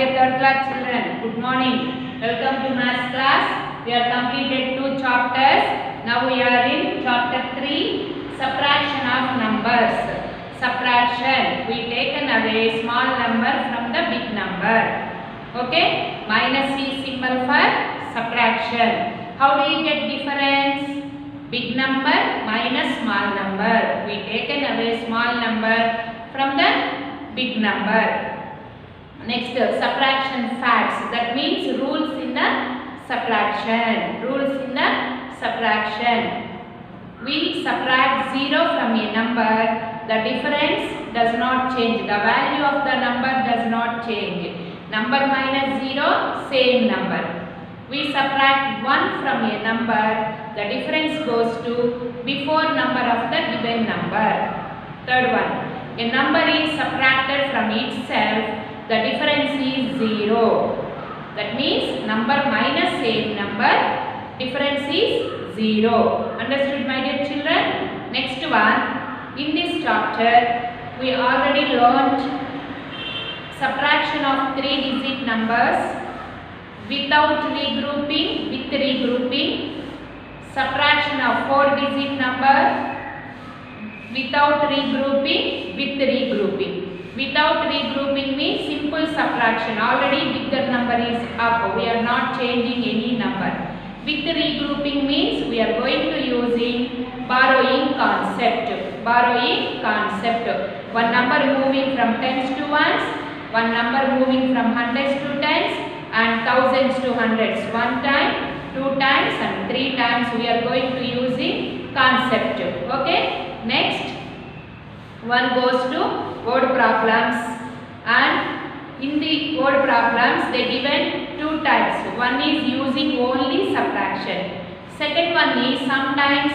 dear third class children, good morning. Welcome to maths class. We are completed 2 chapters. Now we are in chapter 3, subtraction of numbers. Subtraction, we taken away small number from the big number. Okay, minus is symbol for subtraction. How do you get difference? Big number minus small number. We taken away small number from the big number. Next, subtraction facts. That means rules in the subtraction. Rules in the subtraction. We subtract 0 from a number. The difference does not change. The value of the number does not change. Number minus 0, same number. We subtract 1 from a number. The difference goes to before number of the given number. Third one. A number is subtracted from itself. The difference is 0. That means number minus same number, difference is 0. Understood, my dear children? Next one, in this chapter we already learnt subtraction of 3-digit numbers without regrouping, with regrouping, subtraction of 4-digit number without regrouping, with regrouping. Without regrouping means simple subtraction. Already bigger number is up. We are not changing any number. With regrouping means we are going to using borrowing concept. Borrowing concept. One number moving from tens to ones, one number moving from hundreds to tens and thousands to hundreds. One time, 2 times and 3 times we are going to using concept. Okay. Next, one goes to word problems, and in the word problems they given 2 types. One is using only subtraction. Second one is sometimes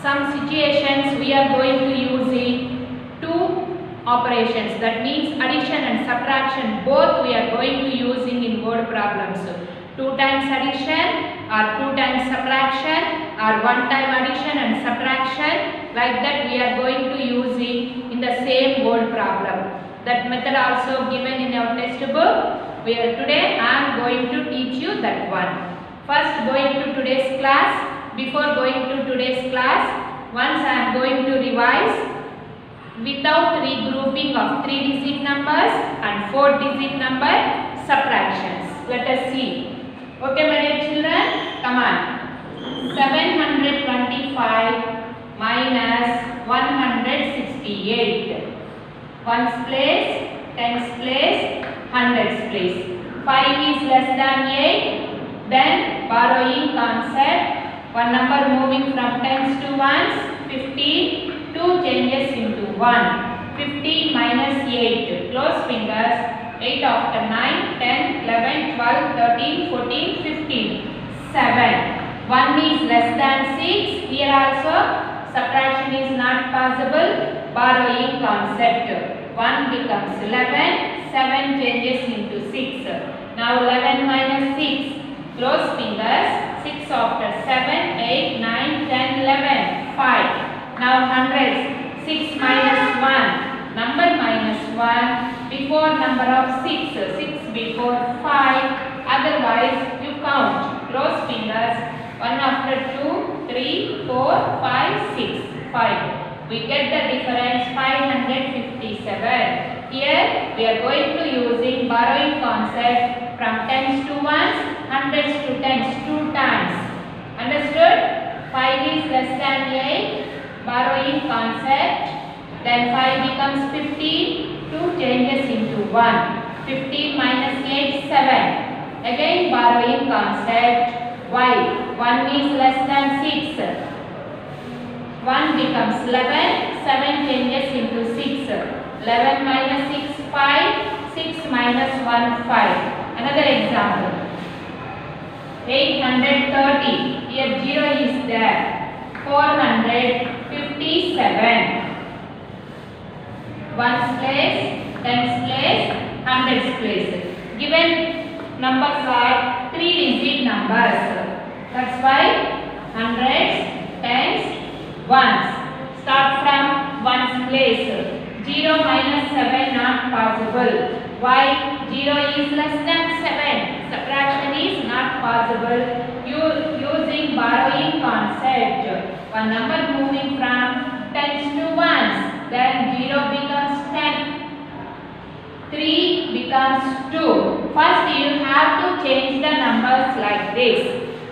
some situations we are going to using 2 operations. That means addition and subtraction both we are going to using in word problems. 2 times addition or 2 times subtraction or 1 time addition and subtraction, like that we are going to using in the same word problem. That method also given in our textbook. Today I am going to teach you that one. First, going to today's class. Before going to today's class, once I am going to revise without regrouping of 3-digit numbers and 4-digit number subtractions. Let us see. Okay, my dear children, come on. 725 minus 168. Ones place, tens place, hundreds place. 5 is less than 8. Then borrowing concept. One number moving from tens to ones. 15. 2 changes into 1. 15 minus 8. Close fingers. 8 after 9, 10, 11, 12, 13, 14, 15. 7. 1 is less than 6. Here also subtraction is not possible. Borrowing concept. 1 becomes 11. 7 changes into 6. Now 11 minus 6. Close fingers. 6 after 7, 8, 9, 10, 11. 5. Now hundreds. 6 minus 1. Number minus 1 before number of 6. 6 before 5. Otherwise you count. Close fingers. 1 after 2, 3, 4, 5, 6. 5. We get the difference 557. Here we are going to using borrowing concept from tens to ones, hundreds to tens 2 times. Understood? 5 is less than 8. Borrowing concept. Then 5 becomes 15. 2 changes into 1. 15 minus 8, 7. Again borrowing concept. Why? 1 is less than 6. 1 becomes 11. 7 changes into 6. 11 minus 6, 5. 6 minus 1, 5. Another example. 830. Here 0 is there. 457. Ones place, tens place, hundreds place. Given numbers are 3-digit numbers. That's why hundreds, tens, ones. Start from ones place. 0 minus 7 not possible. Why? 0 is less than 7. Subtraction is not possible. Using borrowing concept. One number moving from tens to ones. Then 0 becomes 10. 3 becomes 2. First you have to change the numbers like this.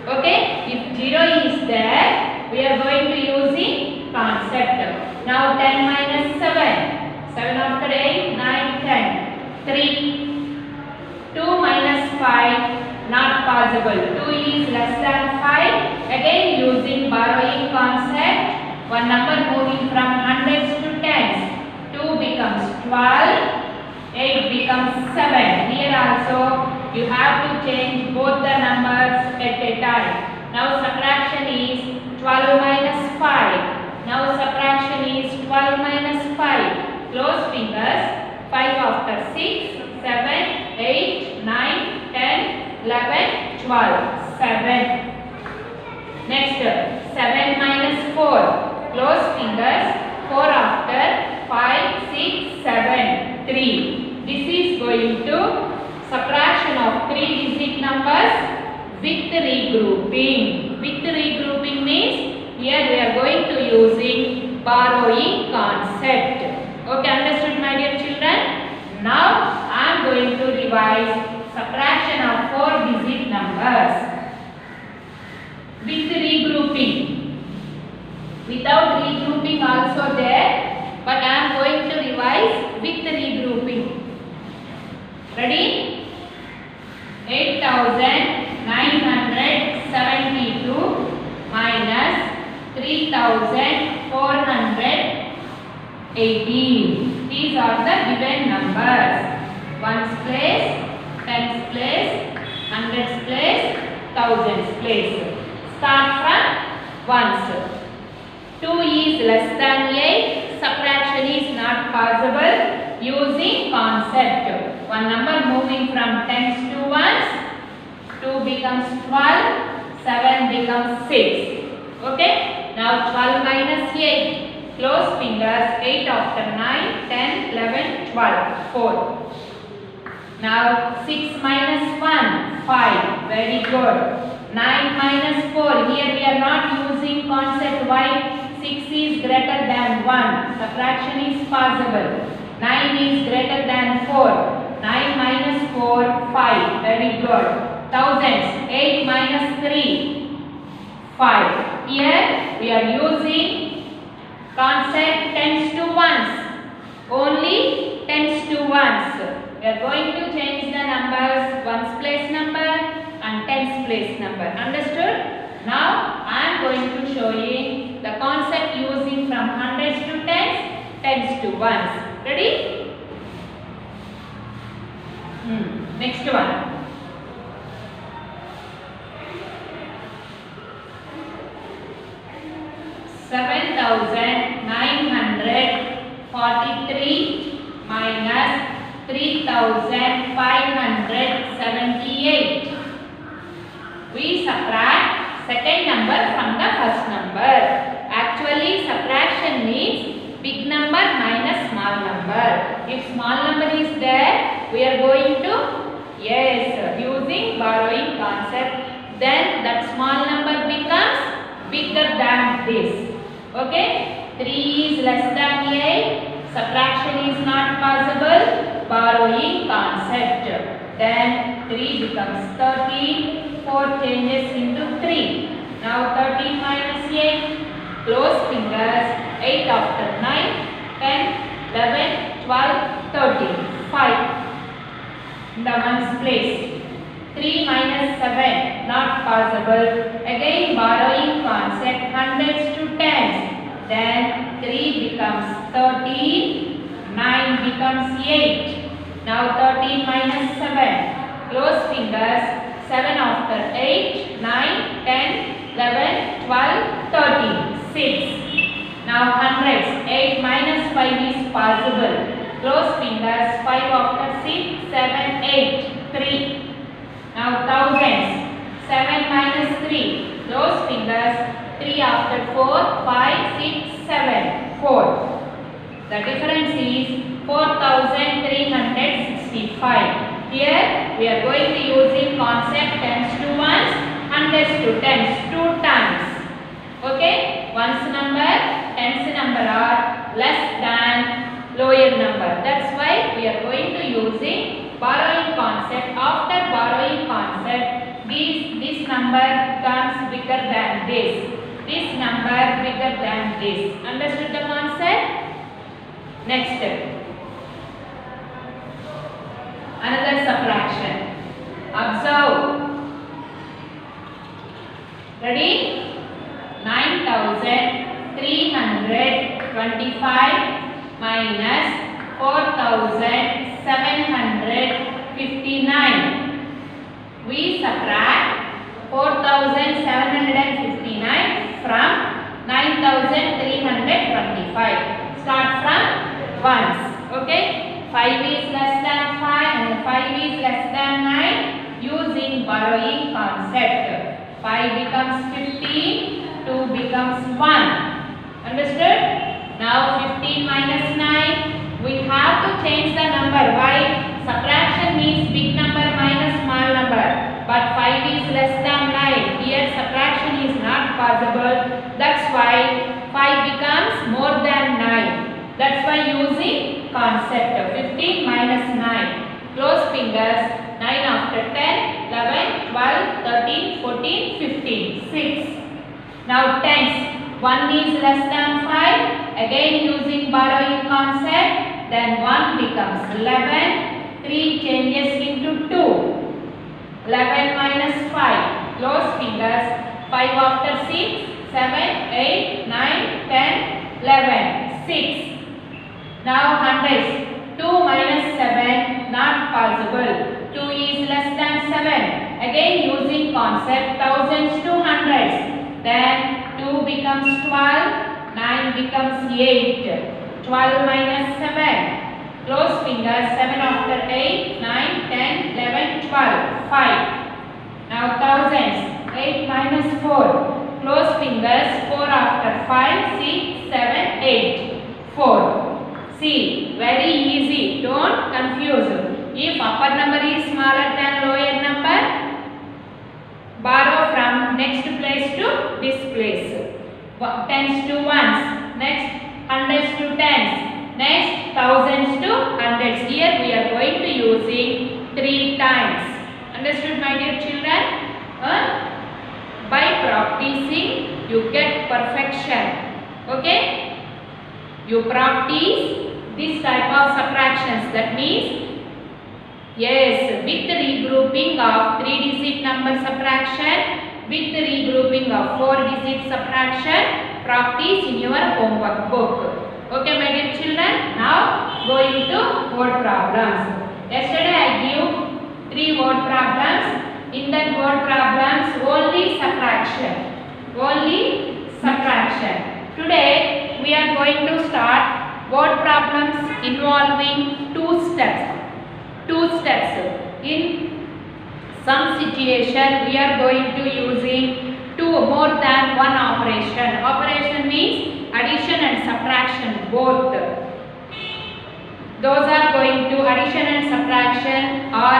Okay? If 0 is there, we are going to using concept. Now 10 minus 7. 7 after 8, 9, 10. 3. 2 minus 5, not possible. 2 is less than 5. Again using borrowing concept. One number moving from hundreds to tens. 2 becomes 12. 8 becomes 7. Here also you have to change both the numbers at a time. Now subtraction is 12 minus 5. Now subtraction is 12 minus 5. Close fingers. 5 after 6, 7, 8, 9, 10, 11, 12. 7. Next 7 minus 4. Close fingers. 4 after 5, 6, 7, 3. This is going to subtraction of 3-digit numbers with regrouping. With regrouping means here we are going to using borrowing concept. Okay, understood my dear children? Now I am going to revise subtraction of 4-digit numbers with regrouping. Without regrouping also there, but I am going to revise with regrouping. Ready? 8,972 minus 3,418. These are the given numbers. Ones place, tens place, hundreds place, thousands place. Start from ones. 2 is less than 8. Subtraction is not possible. Using concept. One number moving from tens to ones. 2 becomes 12. 7 becomes 6. Okay. Now 12 minus 8. Close fingers. 8 after 9, 10, 11, 12. 4. Now 6 minus 1. 5. Very good. 9 minus 4. Here we are not using concept. Why? 6 is greater than 1. Subtraction is possible. 9 is greater than 4. 9 minus 4, 5. Very good. Thousands. 8 minus 3, 5. Here we are using concept tens to ones. Only tens to ones. We are going to change the numbers ones place number and tens place number. Understood? Now I am going to show you the concept using from hundreds to tens, tens to ones. Ready? Next one. 7,943 minus 3,578. We subtract second number from the first number. Actually, subtraction means big number minus small number. If small number is there, we are going to using borrowing concept. Then that small number becomes bigger than this. Okay, 3 is less than 8. Subtraction is not possible. Borrowing concept. Then 3 becomes 13. 4 changes into 3. Now 13 minus 8. Close fingers. 8 after 9. 10, 11, 12, 13. 5. In the ones place. 3 minus 7. Not possible. Again borrowing concept. Hundreds to tens. Then 3 becomes 13. 9 becomes 8. Now 13 minus 7. Close fingers. 7 after 8, 9, 10, 11, 12, 13, 6. Now hundreds. 8 minus 5 is possible. Close fingers. 5 after 6, 7, 8, 3. Now thousands. 7 minus 3. Close fingers. 3 after 4, 5, 6, 7, 4. The difference is 4,365. Here we are going to using concept tens to ones, hundreds to tens, 2 times. Okay, ones number, tens number are less than lower number. That's why we are going to using borrowing concept. After borrowing concept, this number comes bigger than this. This number bigger than this. Understood the concept? Next step. Another subtraction. Observe. Ready? 9,325 minus 4,759. We subtract 4,759 from 9,325. Start from ones. Okay? 5 is less than 5 and 5 is less than 9. Using borrowing concept. 5 becomes 15, 2 becomes 1. Understood? Now 15 minus 9. We have to change the number. Why? Subtraction means big number minus small number. But 5 is less than 9. Here subtraction is not possible. That's why 5 becomes more than 9. That's why using concept of 15 minus 9. Close fingers. 9 after 10, 11, 12, 13, 14, 15, 6. Now tens. 1 is less than 5. Again using borrowing concept. Then 1 becomes 11. 3 changes into 2. 11 minus 5. Close fingers. 5 after 6, 7, 8, 9, 10, 11, 6. Now hundreds. 2 minus 7, not possible. 2 is less than 7. Again using concept thousands to hundreds. Then 2 becomes 12, 9 becomes 8. 12 minus 7. Close fingers. 7 after 8, 9, 10, 11, 12, 5. Now thousands. 8 minus 4. Close fingers. 4 after 5, 6, 7, 8, 4. See, very easy. Don't confuse. If upper number is smaller than lower number, borrow from next place to this place. Tens to ones. Next hundreds to tens. Next thousands to hundreds. Here we are going to using 3 times. Understood, my dear children? By practicing you get perfection. Okay? You practice this type of subtractions. That means, yes, with regrouping of 3-digit number subtraction, with regrouping of 4-digit subtraction, practice in your homework book. Okay, my dear children? Now going to word problems. Yesterday I gave 3 word problems. In that word problems, only subtraction. Only subtraction. Today we are going to start word problems involving 2 steps. 2 steps. In some situation we are going to using 2 more than 1 operation. Operation means addition and subtraction both. Those are going to addition and subtraction or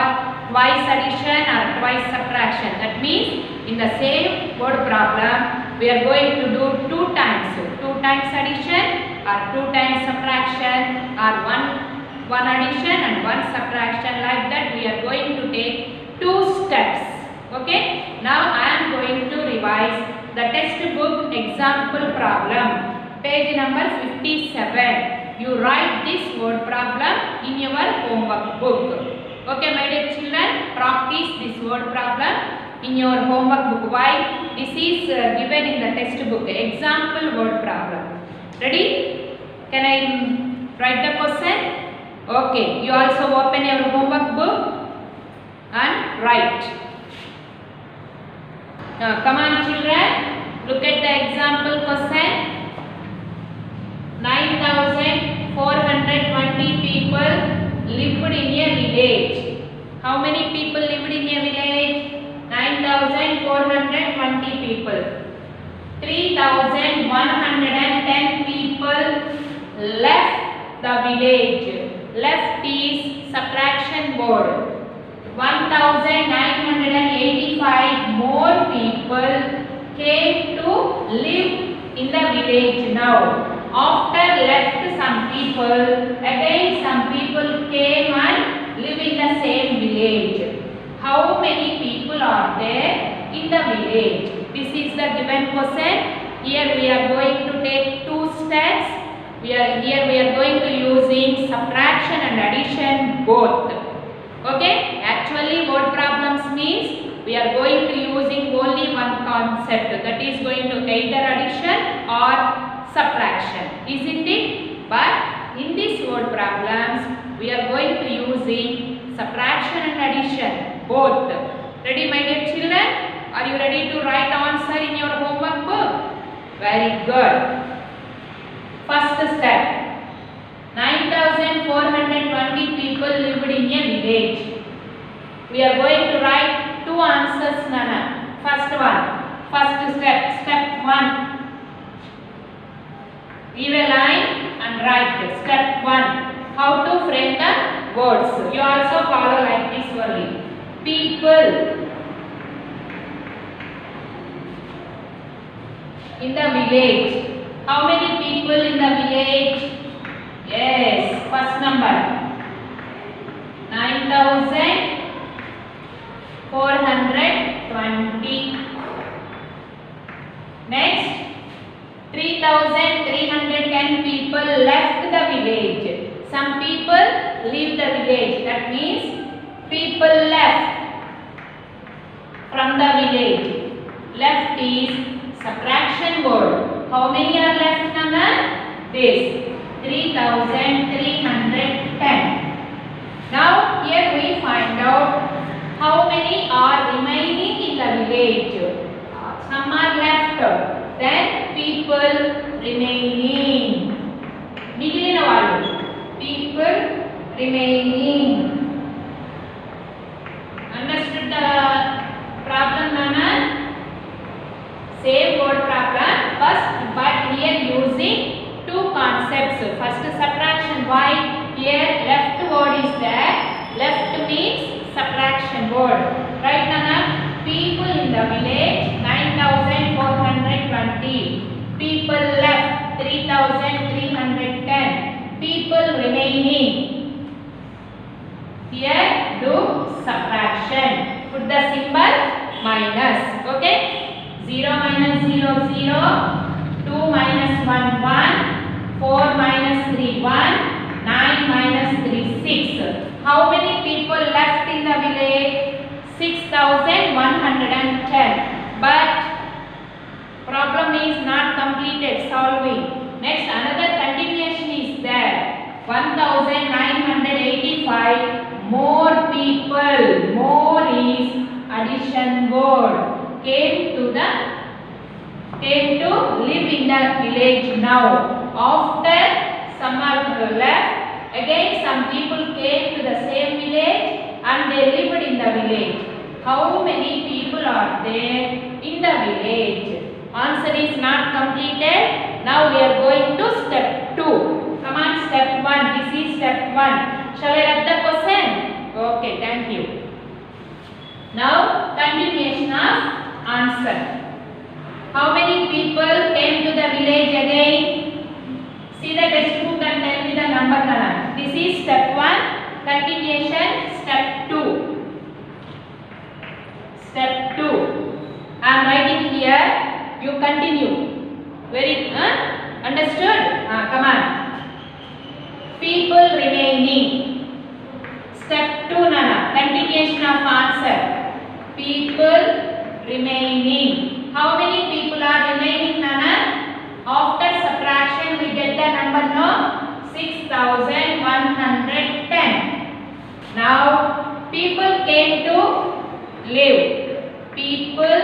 twice addition or twice subtraction. That means in the same word problem we are going to do 2 times. 2 times addition or 2 times subtraction or 1 addition and 1 subtraction. Like that we are going to take 2 steps. Okay. Now I am going to revise the textbook example problem. Page number 57. You write this word problem in your homework book. Okay, my dear children, practice this word problem in your homework book. Why? This is given in the textbook. Example word problem. Ready? Can I write the question? Okay. You also open your homework book and write. Now, come on, children. Look at the example question. 9,420 people lived in a village. How many people lived in a village? 9,420 people. 3,110 people left the village. Left is subtraction board. 1985 more people came to live in the village now. After left some people, again some people came and live in the same village. How many people are there in the village? This is the given question. Here we are going to take two steps. We are going to using subtraction and addition both. Okay, actually word problems means we are going to using only one concept, that is going to either addition or subtraction, isn't it? But in this word problems we are going to using subtraction and addition both. Ready, my dear children? Are you ready to write answer in your homework book? Very good. First step. 9,420 people lived in a village. We are going to write two answers, Nana. First one. First step. Step 1. Give a line and write. Step 1. How to frame the words. You also follow like this only. People in the village. How many people in the village? Yes, first number 9,420. Next, 3,310 people left the village. Some people leave the village. That means people left from the village. Left is subtraction word. How many are left, Nana? This 3,310. Now here we find out how many are remaining in the village. Some are left. Then people remaining. Migilina vallu. People remaining. Understood the problem, Nana? Same word problem, first, but here using two concepts. First subtraction. Why? Here left word is there. Left means subtraction word. Right, Nana? People in the village 9,420. People left 3,310. People remaining. Here do subtraction. Put the symbol minus. Okay? 0 minus 0, 0. 2 minus 1, 1. 4 minus 3, 1. 9 minus 3, 6. How many people left in the village? 6,110. But problem is not completed solving. Next, another continuation is there. 1,985 more people. More is addition word. Came to live in the village now. After some are left, again some people came to the same village and they lived in the village. How many people are there in the village? Answer is not completed. Now we are going to step 2. Come on, step 1. This is step 1. Shall I write the question? Okay, thank you. Now continuation of answer. How many people came to the village again? See the textbook and tell me the number, Nana. This is step 1. Continuation step 2. Step 2. I am writing here. You continue. Very understood? Come on. People remaining. Step 2, Nana. Continuation of answer. People remaining. How many people are remaining, Nana? After subtraction we get the number, no? 6,110. Now people came to live. People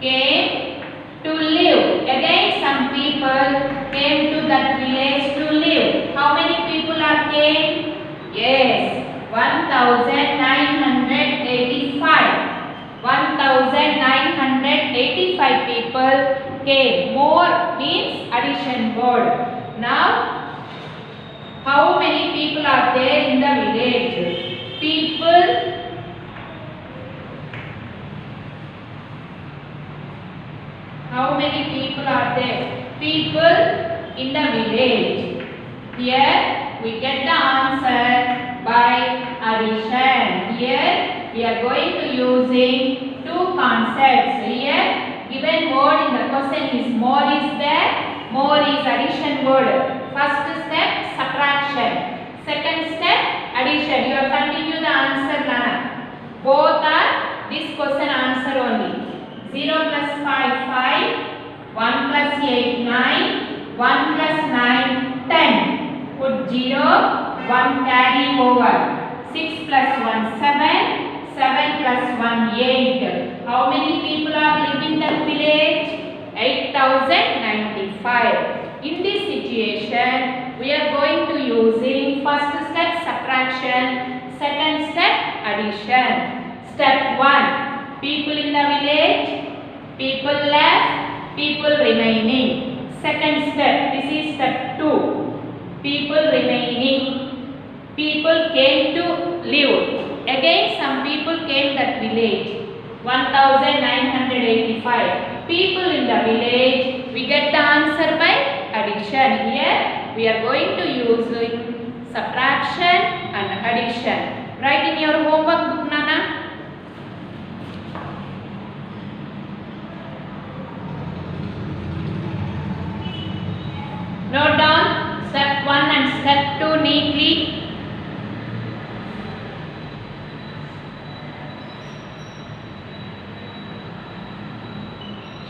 came to live. Again some people came to that village to live. How many people are came? Yes, 1,985. 1,985 people came. More means addition word. Now how many people are there in the village? People. How many people are there? People in the village. Here we get the answer by addition. Here we are going to using two concepts. Here given word in the question is more is there. More is addition word. First step subtraction. Second step addition. You have continued the answer Nana. Both are this question answer only. 0 plus 5 5. 1 plus 8 9. 1 plus 9 10. Put 0. 1 carry over. 6 plus 1 7. 7 plus 1 8. How many people are living in that village? 8095. In this situation, we are going to using first step subtraction, second step addition. Step 1. People in the village, people left, people remaining. Second step, this is step 2. People remaining. People came to live. Again some people came that village. 1985. People in the village, we get the answer by addition. Here we are going to use subtraction and addition. Write in your homework book, Nana. Note down step 1 and step 2 neatly.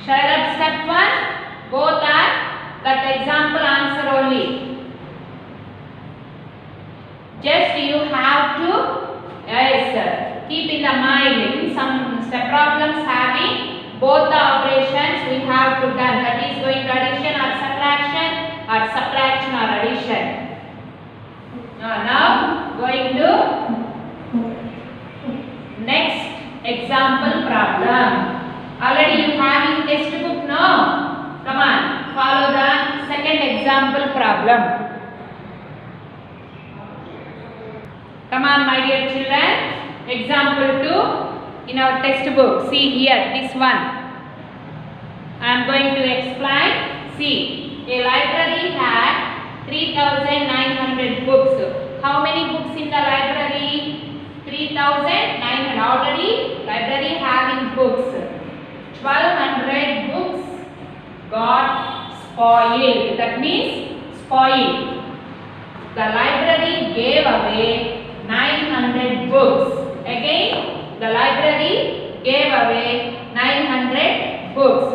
Share up step 1. Both are that example answer only. Just you have to keep in the mind in some step problems having both the operations we have to done. That is going to addition or subtraction or addition. Now going to next example problem. Already you have in textbook, no? Come on, follow the second example problem. Come on, my dear children. Example 2 in our textbook. See here, this one. I am going to explain. See, a library had 3,900 books. How many books in the library? 3,900. Already library having books. 1,200 books got spoiled. That means spoiled. The library gave away 900 books. Again, the library gave away 900 books.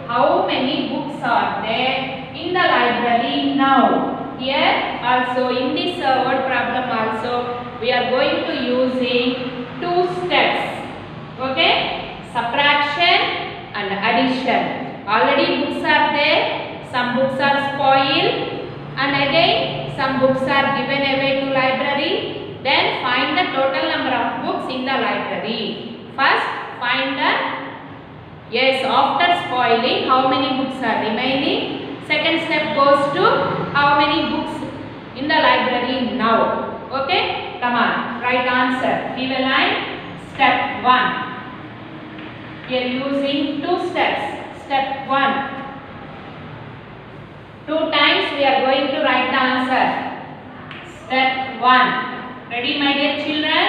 How many books are there in the library now? Here also in this word problem also we are going to using two steps. Okay? Subtraction and addition. Already books are there, some books are spoiled, and again some books are given away to library. Then find the total number of books in the library. First find the, after spoiling how many books are remaining. Second step goes to how many books in the library now. Okay, come on, right answer. Give a line. Step 1. We are using two steps. Step 1. 2 times we are going to write the answer. Step 1. Ready, my dear children?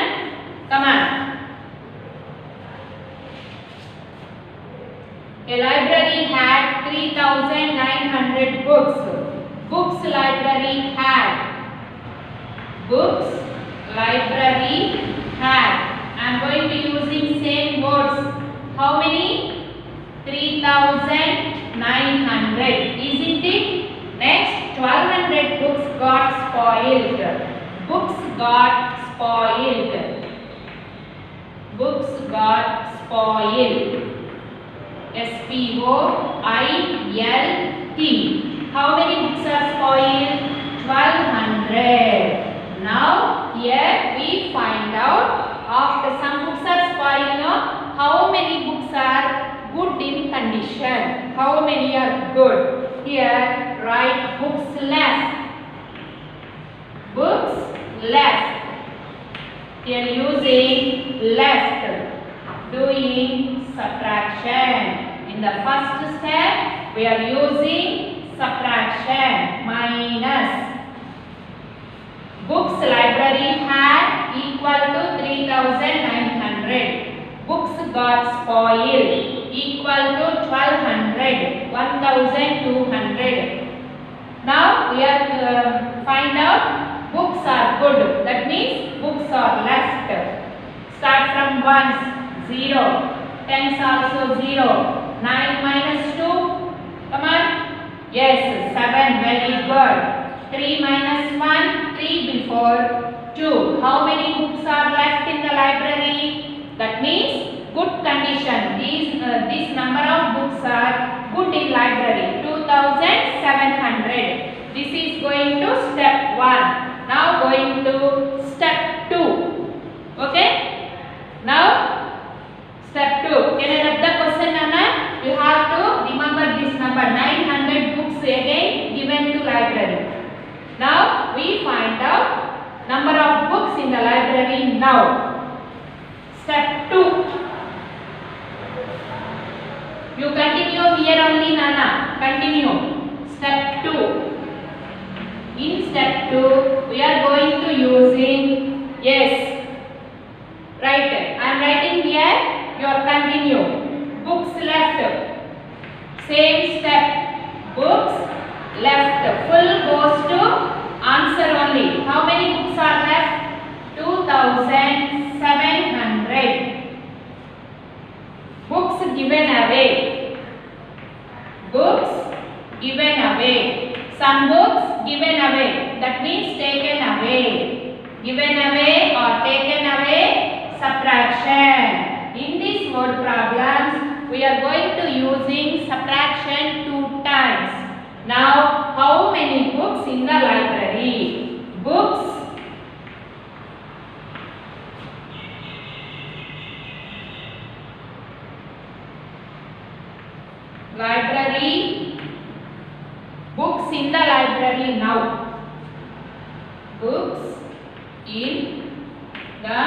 Come on. A library had 3,900 books. Books library had. Books library had. I am going to using same words. How many? 3,900. Isn't it? Next, 1,200 books got spoiled. Books got spoiled. Books got spoiled. S-P-O-I-L-T. How many books are spoiled? 1,200. Now, here we find out after some books are spoiled, how many books are good in condition? How many are good? Here, write books left. Books left. We are using left, doing subtraction. In the first step, we are using subtraction, minus. Books library had equal to 3,900. Books got spoiled equal to 1,200, 1,200. Now we are find out books are good. That means books are left. Start from ones, 0. Tens also 0. 9 minus 2. Come on. Yes, 7. Very good. 3 minus 1, 3 before 2. How many books are left in the library? That means good condition. This number of books are good in library. 2,700. This is going to step 1. Now going to step 2. Okay? Now step 2. Can I read the question, Anna? You have to remember this number. 900 books again given to library. Now we find out number of books in the library now. Step 2. You continue here only, Nana. Continue. Step 2. In step 2, we are going to using, yes, right. I am writing here, you are continue. Books left. Same step. Books left. Full goes to answer only. How many books are left? 2,700. Books given away. Books given away. Some books given away. That means taken away. Given away or taken away, subtraction. In this word problems, we are going to using subtraction 2 times. Now, how many books in the library? Books library. Books in the library now. Books in the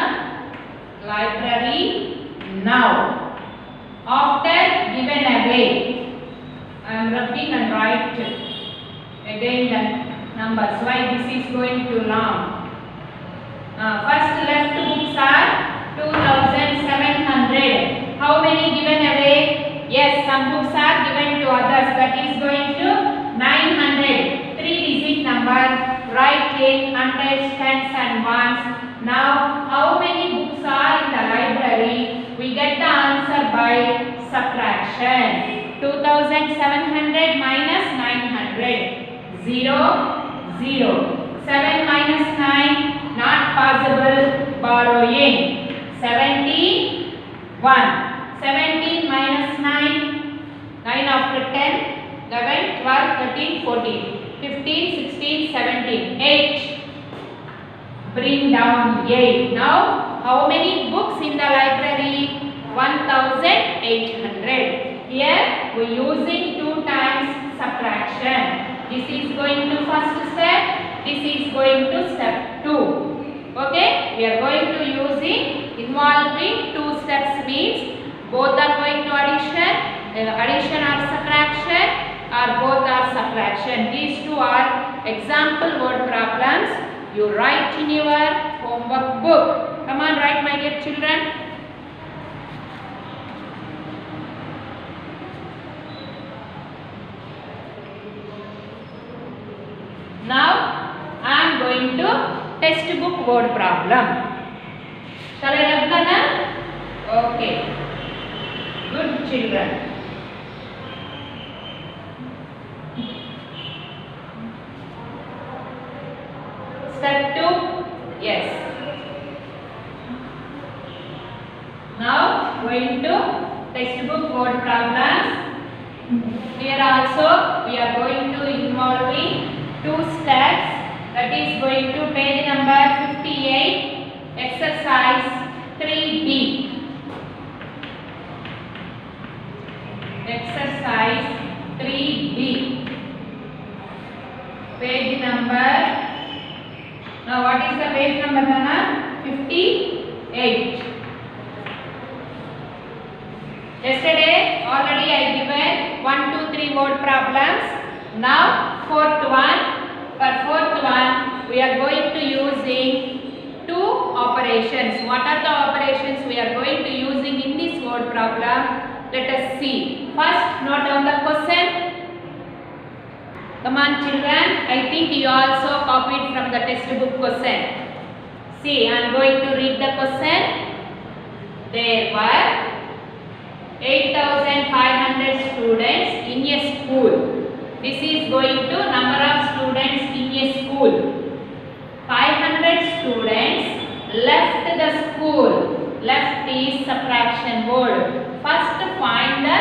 library now. After given away, I am rubbing and write again the numbers. Why this is going too long? First left books are 2,700. How many given away? Yes, some books are given to others. That is going to 900. 3-digit number. Write in hundreds, tens and ones. Now, how many books are in the library? We get the answer by subtraction. 2,700 minus 900. 0, 0. 7 minus 9, not possible. Borrowing. 71. 17 minus 9. 9 after 10. 11, 12, 13, 14. 15, 16, 17. 8. Bring down 8. Now, how many books in the library? 1,800. Here, we using 2 times subtraction. This is going to first step. This is going to step 2. Okay? We are going to using involving 2 steps means both are going to addition or subtraction, or both are subtraction. These 2 are example word problems. You write in your homework book. Come on, write, my dear children. Now, I am going to textbook word problem. Shall I write Nana? Okay. Good children. Step 2. Yes. Now, going to textbook word problems. Here also, we are going to involving 2 steps. That is going to page number 58, exercise 3B. Exercise 3B. Page number. Now what is the page number Nana? 58. Yesterday already I given 1, 2, 3 word problems. Now fourth one. For fourth one we are going to using two operations. What are the operations we are going to using in this word problem? Let us see. First, note down the question. Come on children, I think you also copied from the textbook question. See, I am going to read the question. There were 8,500 students in a school. This is going to number of students in a school. 500 students left the school. Left is subtraction word. First find the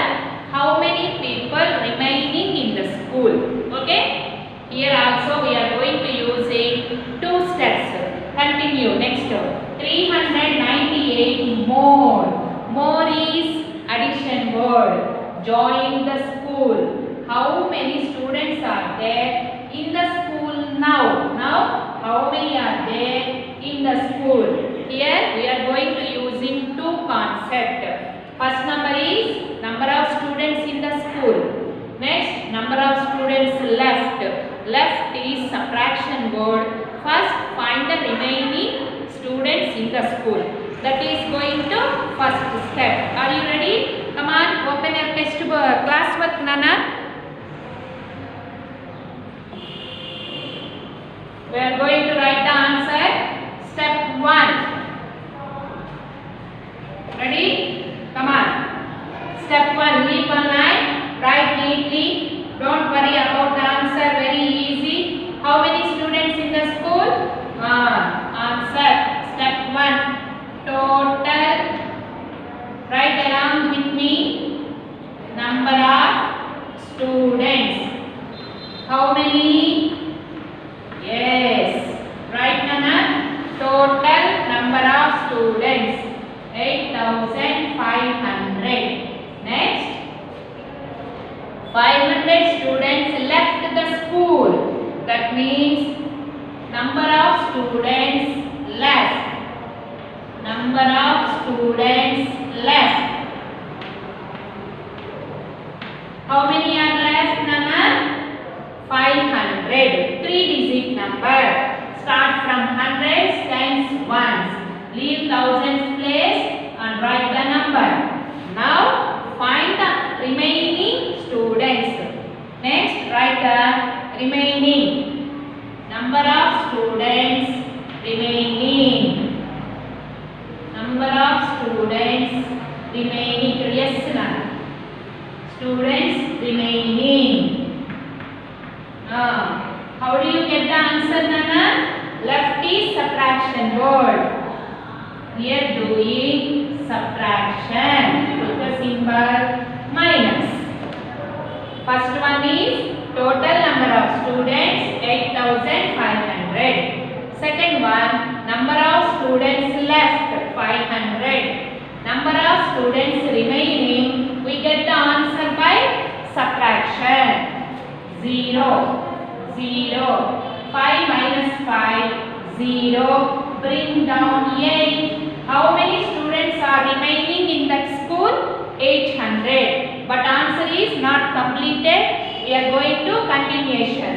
how many people remaining in the school. Okay? Here also we are going to using two steps. Continue. Next. 398 more. More is addition word. Join the school. How many students are there in the school now? Now how many are there in the school? Here we are going to using two concepts. First number is number of students in the school. Next, number of students left. Left is subtraction word. First find the remaining students in the school. That is going to first step. Are you ready? Come on, open your textbook. Classwork, Nana. We are going to write the answer. Step 1. Ready? Come on. Step 1. Leave one line. Write neatly. Don't worry about the answer. Very easy. How many students in the school? Answer. Step 1. Total. Write along with me. Number of students. How many? Yes. Right, Nana? Total number of students. 8,500. Next. 500 students left the school. That means number of students left. Number of students left. How many are left, Nana? 500. 3-digit number. Start from hundreds, tens, ones. Leave thousands place and write the number. Now find the remaining students. Next, write the remaining number of students remaining. Number of students remaining. Yes, Nana. Students remaining. How do you get the answer, Nana? Left is subtraction word. Here doing subtraction with the symbol minus. First one is total number of students 8,500. Second one, number of students left 500. Number of students remaining, we get the answer by subtraction. 0, 0. 5 minus 5, 0. Bring down 8. How many students are remaining in that school? 800. But answer is not completed. We are going to continuation.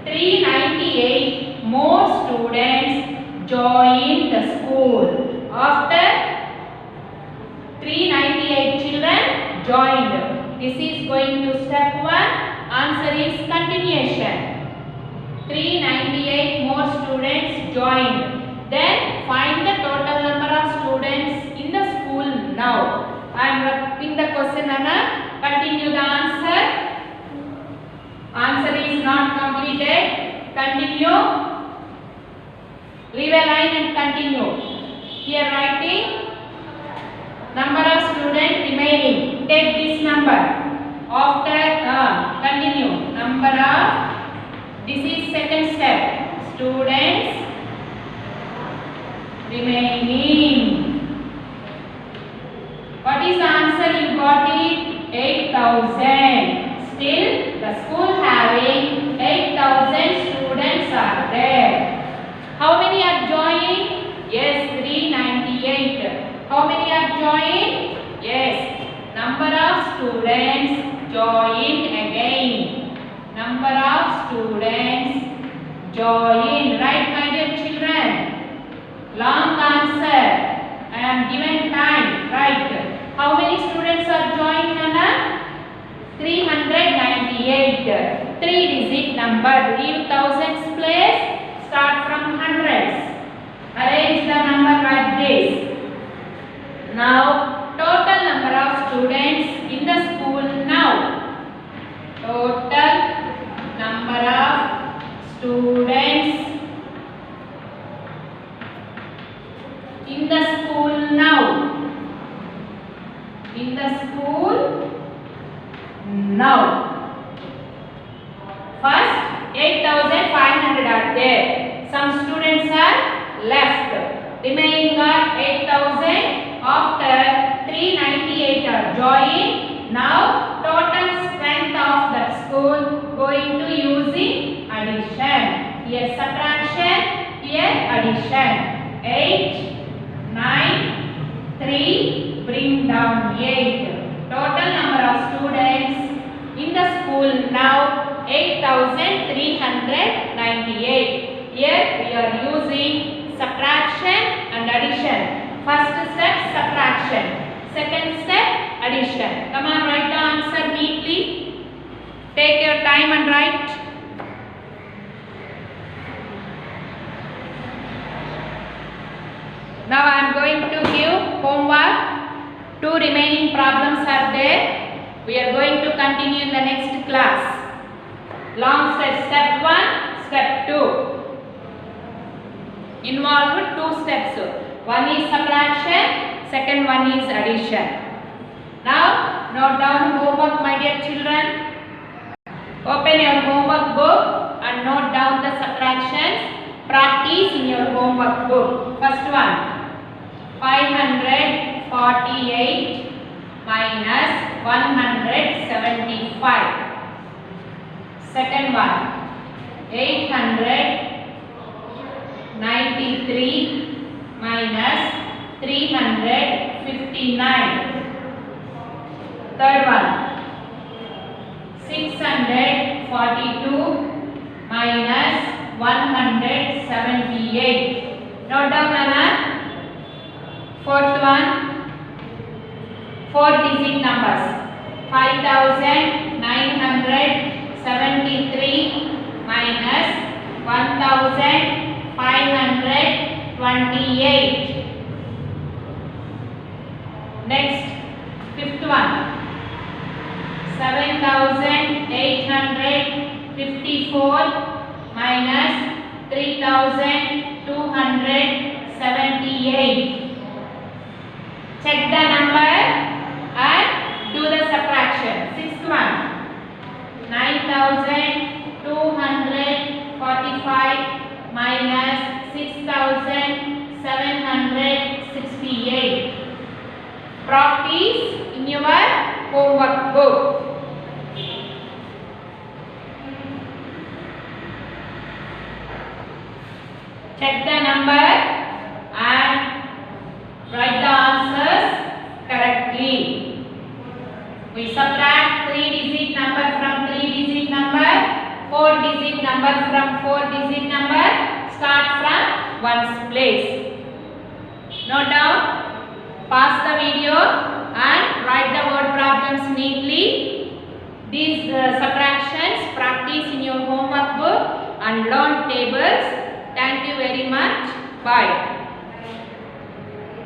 398 more students join the school. After 398 children joined. This is going to step 1. Answer is continuation. 398 more students joined. Then find the total number of students in the school now. I am writing the question, Anna. Continue the answer. Answer is not completed. Continue. Leave a line and continue. Here writing number of students remaining. Take this number. After continue. Number of, this is second step. Students remaining. What is the answer? You got it? 8,000. Still the school having 8,000 students are there. How many are joining? joined? Yes. Number of students joined again. Number of students joined. Right, my dear children? Long answer. I am given time. Right. How many students are joined, Nana? 398. 3-digit number. Leave thousands place. Start from hundreds. Arrange the number like this. Now, total number of students in the school now. Total number of students in the school now. In the school now. First, 8,500 are there. Some students are left. Remaining are 8,000 after 398 are joined. Now, total strength of the school going to using addition. Here subtraction, here addition. 8, 9, 3, bring down 8. Total number of students in the school now 8,398. Here we are using subtraction and addition. First step subtraction, second step addition. Come on, write the answer neatly. Take your time and write. Now I am going to give homework. 2 remaining problems are there. We are going to continue in the next class. Long step, step 1, step 2. Involved 2 steps. One is subtraction, second one is addition. Now, note down homework, my dear children. Open your homework book and note down the subtractions. Practice in your homework book. First one. 548 minus 175. Second one. 893 minus 359. Third one. 642 minus 178. Note down, Nana. Fourth one, 4-digit numbers. 5,973 minus 1,528. Next, fifth one, 7,854 minus 3,278. Check the number and do the subtraction. Sixth one, 9,245 minus 6,768. Practice in your homework book. Check the number and write the answers correctly. We subtract 3-digit number from 3-digit number, 4-digit number from 4-digit number. Start from ones place. Note down, pause the video and write the word problems neatly. These subtractions practice in your homework book and learn tables. Thank you very much. Bye.